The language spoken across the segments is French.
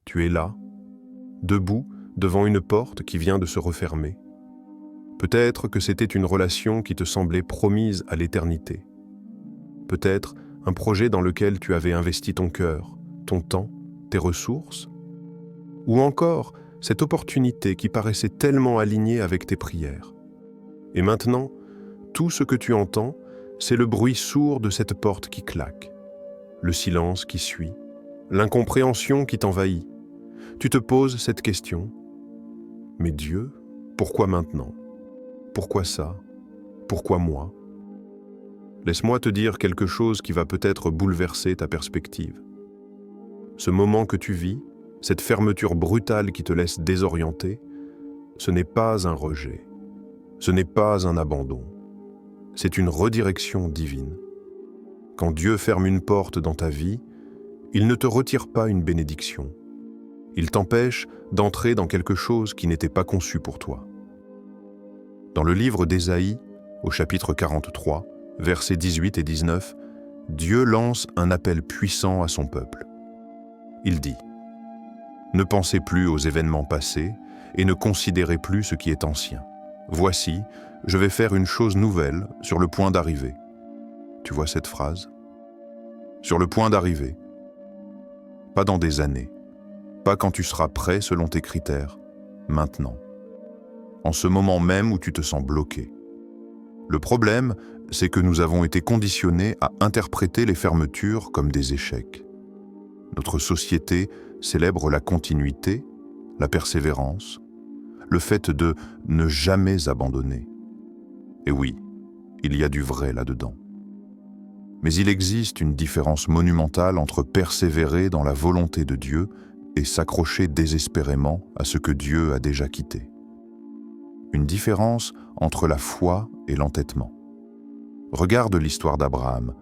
Tu es là, debout devant une porte qui vient de se refermer. Peut-être que c'était une relation qui te semblait promise à l'éternité. Peut-être un projet dans lequel tu avais investi ton cœur, ton temps, tes ressources. Ou encore cette opportunité qui paraissait tellement alignée avec tes prières. Et maintenant, tout ce que tu entends, c'est le bruit sourd de cette porte qui claque, le silence qui suit, l'incompréhension qui t'envahit. Tu te poses cette question. Mais Dieu, pourquoi maintenant? Pourquoi ça? Pourquoi moi? Laisse-moi te dire quelque chose qui va peut-être bouleverser ta perspective. Ce moment que tu vis, cette fermeture brutale qui te laisse désorienté, ce n'est pas un rejet, ce n'est pas un abandon, c'est une redirection divine. Quand Dieu ferme une porte dans ta vie, il ne te retire pas une bénédiction. Il t'empêche d'entrer dans quelque chose qui n'était pas conçu pour toi. Dans le livre d'Ésaïe, au chapitre 43, versets 18 et 19, Dieu lance un appel puissant à son peuple. Il dit « Ne pensez plus aux événements passés et ne considérez plus ce qui est ancien. Voici, je vais faire une chose nouvelle sur le point d'arriver. » Tu vois cette phrase? Sur le point d'arriver. Pas dans des années. Pas quand tu seras prêt selon tes critères. Maintenant. En ce moment même où tu te sens bloqué. Le problème, c'est que nous avons été conditionnés à interpréter les fermetures comme des échecs. Notre société célèbre la continuité, la persévérance, le fait de ne jamais abandonner. Et oui, il y a du vrai là-dedans. Mais il existe une différence monumentale entre persévérer dans la volonté de Dieu et s'accrocher désespérément à ce que Dieu a déjà quitté. Une différence entre la foi et l'entêtement. Regarde l'histoire d'Abraham.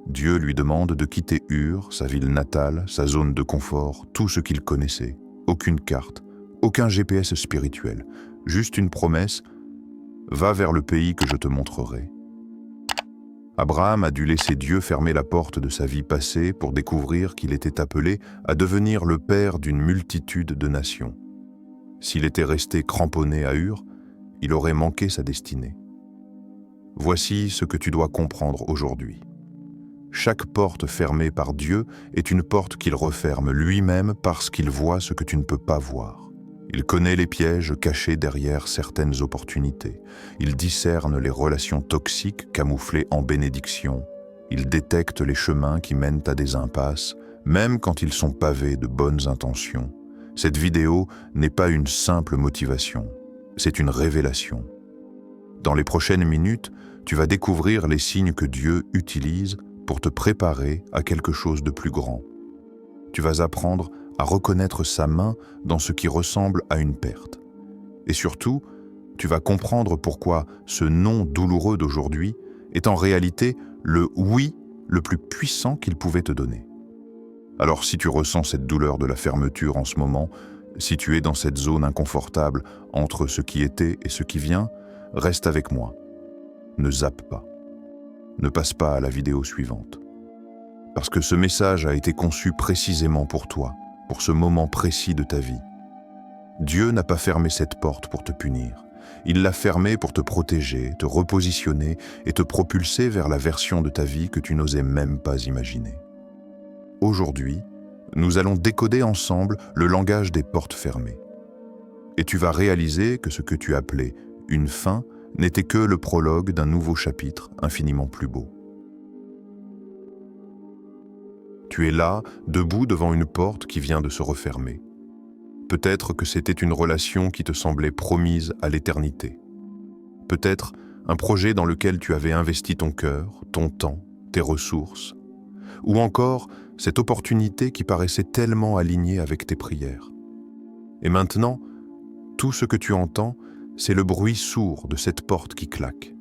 Dieu lui demande de quitter Ur, sa ville natale, sa zone de confort, tout ce qu'il connaissait. Aucune carte, aucun GPS spirituel, juste une promesse « Va vers le pays que je te montrerai ». Abraham a dû laisser Dieu fermer la porte de sa vie passée pour découvrir qu'il était appelé à devenir le père d'une multitude de nations. S'il était resté cramponné à Ur, il aurait manqué sa destinée. Voici ce que tu dois comprendre aujourd'hui. Chaque porte fermée par Dieu est une porte qu'il referme lui-même parce qu'il voit ce que tu ne peux pas voir. Il connaît les pièges cachés derrière certaines opportunités. Il discerne les relations toxiques camouflées en bénédictions. Il détecte les chemins qui mènent à des impasses, même quand ils sont pavés de bonnes intentions. Cette vidéo n'est pas une simple motivation, c'est une révélation. Dans les prochaines minutes, tu vas découvrir les signes que Dieu utilise pour te préparer à quelque chose de plus grand. Tu vas apprendre à reconnaître sa main dans ce qui ressemble à une perte. Et surtout, tu vas comprendre pourquoi ce non douloureux d'aujourd'hui est en réalité le oui le plus puissant qu'il pouvait te donner. Alors si tu ressens cette douleur de la fermeture en ce moment, si tu es dans cette zone inconfortable entre ce qui était et ce qui vient, reste avec moi. Ne zappe pas. Ne passe pas à la vidéo suivante. Parce que ce message a été conçu précisément pour toi, pour ce moment précis de ta vie. Dieu n'a pas fermé cette porte pour te punir. Il l'a fermée pour te protéger, te repositionner et te propulser vers la version de ta vie que tu n'osais même pas imaginer. Aujourd'hui, nous allons décoder ensemble le langage des portes fermées. Et tu vas réaliser que ce que tu appelais une fin n'était que le prologue d'un nouveau chapitre infiniment plus beau. Tu es là, debout devant une porte qui vient de se refermer. Peut-être que c'était une relation qui te semblait promise à l'éternité. Peut-être un projet dans lequel tu avais investi ton cœur, ton temps, tes ressources. Ou encore cette opportunité qui paraissait tellement alignée avec tes prières. Et maintenant, tout ce que tu entends, c'est le bruit sourd de cette porte qui claque,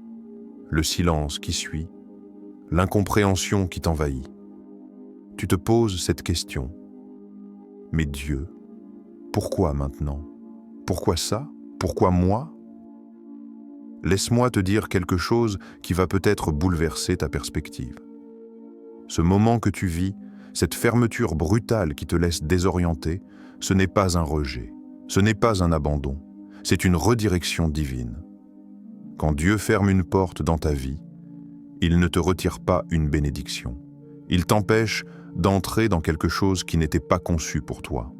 le silence qui suit, l'incompréhension qui t'envahit. Tu te poses cette question. Mais Dieu, pourquoi maintenant? Pourquoi ça? Pourquoi moi? Laisse-moi te dire quelque chose qui va peut-être bouleverser ta perspective. Ce moment que tu vis, cette fermeture brutale qui te laisse désorienté, ce n'est pas un rejet, ce n'est pas un abandon, c'est une redirection divine. Quand Dieu ferme une porte dans ta vie, il ne te retire pas une bénédiction. Il t'empêche d'entrer dans quelque chose qui n'était pas conçu pour toi.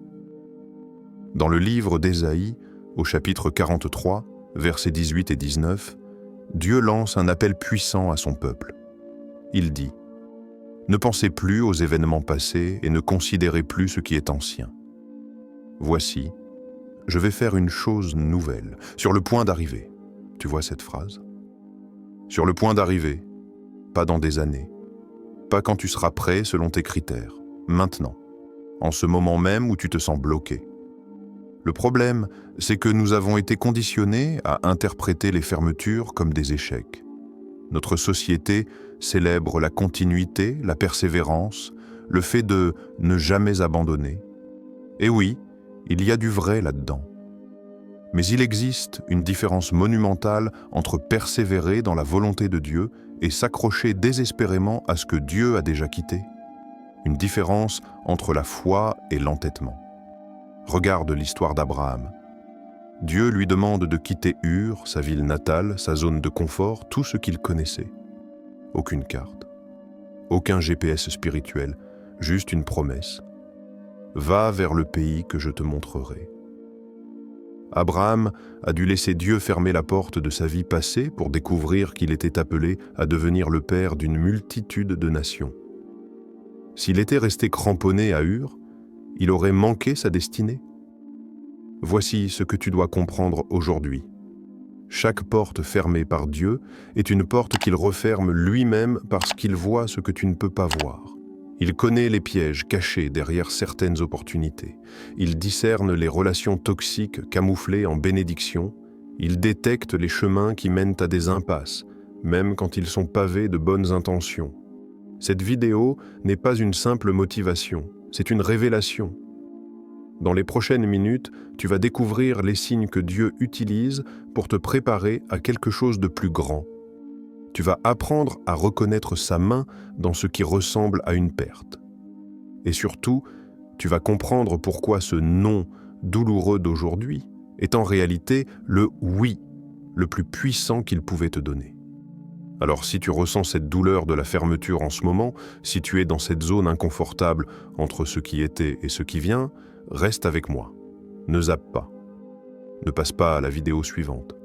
Dans le livre d'Ésaïe, au chapitre 43, versets 18 et 19, Dieu lance un appel puissant à son peuple. Il dit « Ne pensez plus aux événements passés et ne considérez plus ce qui est ancien. Voici, je vais faire une chose nouvelle, sur le point d'arriver. » Tu vois cette phrase? Sur le point d'arriver, pas dans des années, pas quand tu seras prêt selon tes critères, maintenant, en ce moment même où tu te sens bloqué. Le problème, c'est que nous avons été conditionnés à interpréter les fermetures comme des échecs. Notre société célèbre la continuité, la persévérance, le fait de ne jamais abandonner. Et oui, il y a du vrai là-dedans. Mais il existe une différence monumentale entre persévérer dans la volonté de Dieu et s'accrocher désespérément à ce que Dieu a déjà quitté. Une différence entre la foi et l'entêtement. Regarde l'histoire d'Abraham. Dieu lui demande de quitter Ur, sa ville natale, sa zone de confort, tout ce qu'il connaissait. Aucune carte, aucun GPS spirituel, juste une promesse. Va vers le pays que je te montrerai. Abraham a dû laisser Dieu fermer la porte de sa vie passée pour découvrir qu'il était appelé à devenir le père d'une multitude de nations. S'il était resté cramponné à Ur, il aurait manqué sa destinée. Voici ce que tu dois comprendre aujourd'hui. Chaque porte fermée par Dieu est une porte qu'il referme lui-même parce qu'il voit ce que tu ne peux pas voir. Il connaît les pièges cachés derrière certaines opportunités. Il discerne les relations toxiques camouflées en bénédictions. Il détecte les chemins qui mènent à des impasses, même quand ils sont pavés de bonnes intentions. Cette vidéo n'est pas une simple motivation, c'est une révélation. Dans les prochaines minutes, tu vas découvrir les signes que Dieu utilise pour te préparer à quelque chose de plus grand. Tu vas apprendre à reconnaître sa main dans ce qui ressemble à une perte. Et surtout, tu vas comprendre pourquoi ce non douloureux d'aujourd'hui est en réalité le oui le plus puissant qu'il pouvait te donner. Alors si tu ressens cette douleur de la fermeture en ce moment, si tu es dans cette zone inconfortable entre ce qui était et ce qui vient, reste avec moi. Ne zappe pas. Ne passe pas à la vidéo suivante.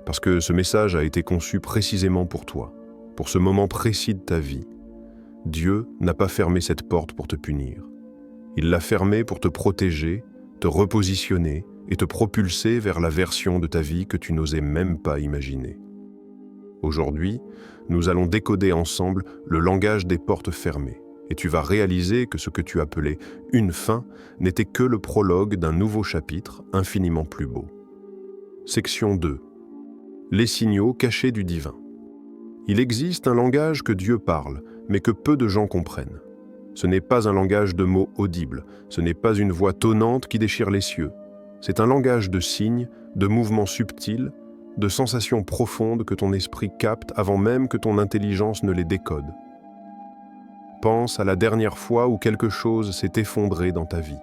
Parce que ce message a été conçu précisément pour toi, pour ce moment précis de ta vie. Dieu n'a pas fermé cette porte pour te punir. Il l'a fermée pour te protéger, te repositionner et te propulser vers la version de ta vie que tu n'osais même pas imaginer. Aujourd'hui, nous allons décoder ensemble le langage des portes fermées et tu vas réaliser que ce que tu appelais une fin n'était que le prologue d'un nouveau chapitre infiniment plus beau. Section 2. Les signaux cachés du divin. Il existe un langage que Dieu parle, mais que peu de gens comprennent. Ce n'est pas un langage de mots audibles, ce n'est pas une voix tonnante qui déchire les cieux. C'est un langage de signes, de mouvements subtils, de sensations profondes que ton esprit capte avant même que ton intelligence ne les décode. Pense à la dernière fois où quelque chose s'est effondré dans ta vie.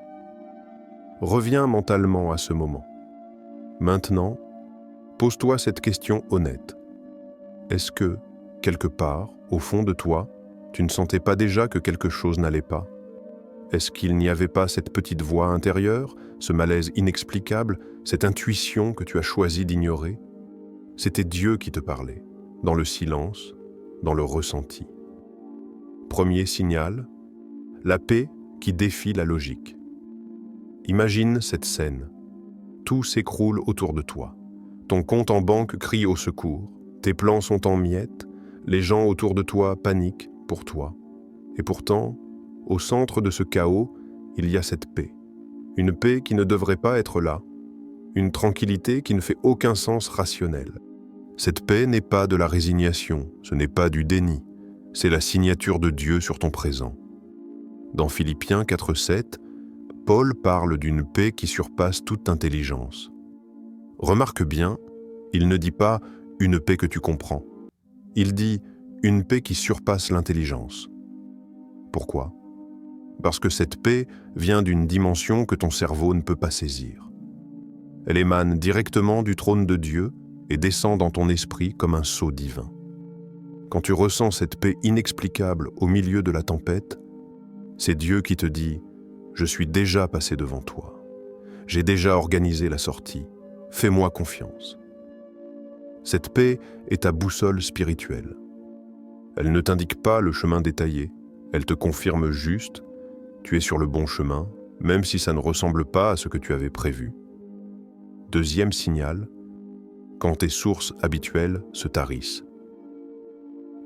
Reviens mentalement à ce moment. Maintenant, pose-toi cette question honnête. Est-ce que, quelque part, au fond de toi, tu ne sentais pas déjà que quelque chose n'allait pas? Est-ce qu'il n'y avait pas cette petite voix intérieure, ce malaise inexplicable, cette intuition que tu as choisi d'ignorer? C'était Dieu qui te parlait, dans le silence, dans le ressenti. Premier signal, la paix qui défie la logique. Imagine cette scène. Tout s'écroule autour de toi. Ton compte en banque crie au secours, tes plans sont en miettes, les gens autour de toi paniquent pour toi. Et pourtant, au centre de ce chaos, il y a cette paix. Une paix qui ne devrait pas être là, une tranquillité qui ne fait aucun sens rationnel. Cette paix n'est pas de la résignation, ce n'est pas du déni, c'est la signature de Dieu sur ton présent. Dans Philippiens 4,7, Paul parle d'une paix qui surpasse toute intelligence. Remarque bien, il ne dit pas « une paix que tu comprends ». Il dit « une paix qui surpasse l'intelligence ». Pourquoi ? parce que cette paix vient d'une dimension que ton cerveau ne peut pas saisir. Elle émane directement du trône de Dieu et descend dans ton esprit comme un sceau divin. Quand tu ressens cette paix inexplicable au milieu de la tempête, c'est Dieu qui te dit « Je suis déjà passé devant toi. J'ai déjà organisé la sortie. Fais-moi confiance. » Cette paix est ta boussole spirituelle. Elle ne t'indique pas le chemin détaillé. Elle te confirme juste « Tu es sur le bon chemin, même si ça ne ressemble pas à ce que tu avais prévu. » Deuxième signal, quand tes sources habituelles se tarissent.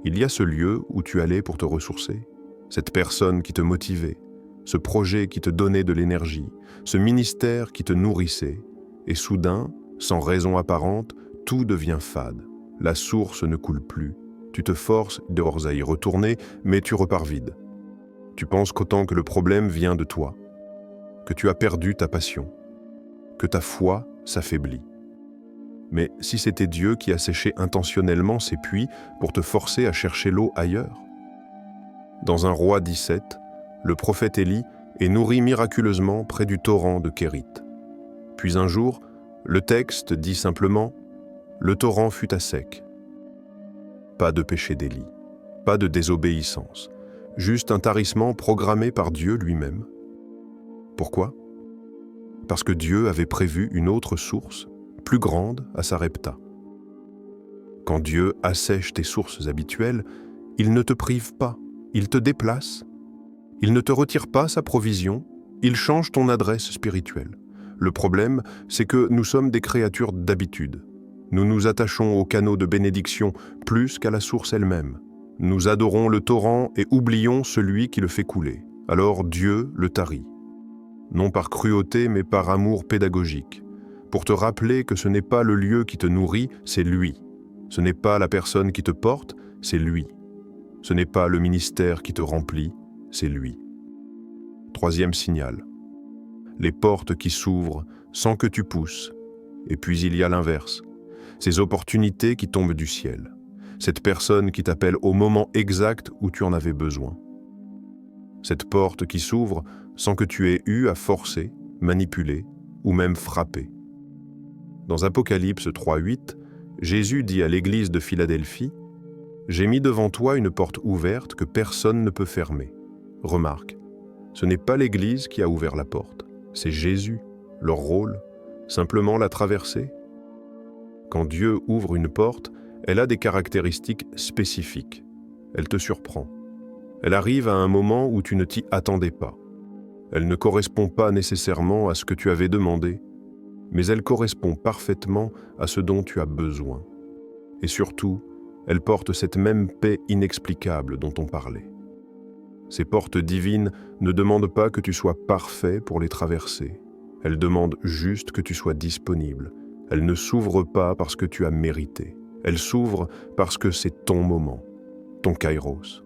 Il y a ce lieu où tu allais pour te ressourcer, cette personne qui te motivait, ce projet qui te donnait de l'énergie, ce ministère qui te nourrissait, et soudain, sans raison apparente, tout devient fade. La source ne coule plus. Tu te forces à y retourner, mais tu repars vide. Tu penses qu'autant que le problème vient de toi, que tu as perdu ta passion, que ta foi s'affaiblit. Mais si c'était Dieu qui a séché intentionnellement ces puits pour te forcer à chercher l'eau ailleurs? Dans 1 Roi 17, le prophète Élie est nourri miraculeusement près du torrent de Kérith. Puis un jour, le texte dit simplement « Le torrent fut à sec ». Pas de péché d'Élie, pas de désobéissance, juste un tarissement programmé par Dieu lui-même. Pourquoi? Parce que Dieu avait prévu une autre source, plus grande, à Sarepta. Quand Dieu assèche tes sources habituelles, il ne te prive pas, il te déplace. Il ne te retire pas sa provision, il change ton adresse spirituelle. Le problème, c'est que nous sommes des créatures d'habitude. Nous nous attachons au canot de bénédiction plus qu'à la source elle-même. Nous adorons le torrent et oublions celui qui le fait couler. Alors Dieu le tarit. Non par cruauté, mais par amour pédagogique. Pour te rappeler que ce n'est pas le lieu qui te nourrit, c'est lui. Ce n'est pas la personne qui te porte, c'est lui. Ce n'est pas le ministère qui te remplit, c'est lui. Troisième signal. Les portes qui s'ouvrent sans que tu pousses. Et puis il y a l'inverse. Ces opportunités qui tombent du ciel. Cette personne qui t'appelle au moment exact où tu en avais besoin. Cette porte qui s'ouvre sans que tu aies eu à forcer, manipuler ou même frapper. Dans Apocalypse 3:8, Jésus dit à l'église de Philadelphie « J'ai mis devant toi une porte ouverte que personne ne peut fermer. » Remarque, ce n'est pas l'église qui a ouvert la porte, c'est Jésus. Leur rôle, simplement la traverser. Quand Dieu ouvre une porte, elle a des caractéristiques spécifiques. Elle te surprend. Elle arrive à un moment où tu ne t'y attendais pas. Elle ne correspond pas nécessairement à ce que tu avais demandé, mais elle correspond parfaitement à ce dont tu as besoin. Et surtout, elle porte cette même paix inexplicable dont on parlait. Ces portes divines ne demandent pas que tu sois parfait pour les traverser. Elles demandent juste que tu sois disponible. Elles ne s'ouvrent pas parce que tu as mérité. Elles s'ouvrent parce que c'est ton moment, ton kairos,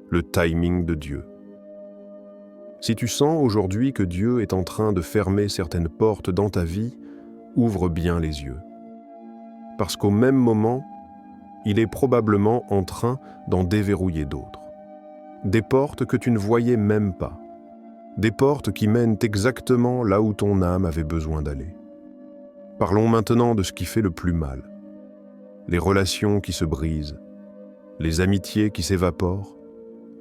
le timing de Dieu. Si tu sens aujourd'hui que Dieu est en train de fermer certaines portes dans ta vie, ouvre bien les yeux. Parce qu'au même moment, il est probablement en train d'en déverrouiller d'autres. Des portes que tu ne voyais même pas. Des portes qui mènent exactement là où ton âme avait besoin d'aller. Parlons maintenant de ce qui fait le plus mal. Les relations qui se brisent, les amitiés qui s'évaporent,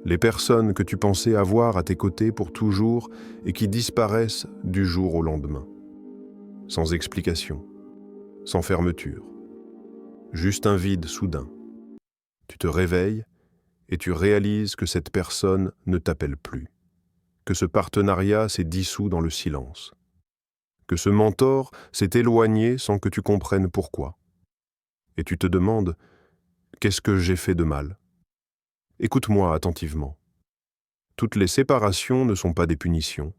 les personnes que tu pensais avoir à tes côtés pour toujours et qui disparaissent du jour au lendemain. Sans explication, sans fermeture. Juste un vide soudain. Tu te réveilles et tu réalises que cette personne ne t'appelle plus, que ce partenariat s'est dissous dans le silence, que ce mentor s'est éloigné sans que tu comprennes pourquoi. Et tu te demandes « Qu'est-ce que j'ai fait de mal ?» Écoute-moi attentivement. Toutes les séparations ne sont pas des punitions.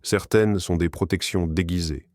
Certaines sont des protections déguisées.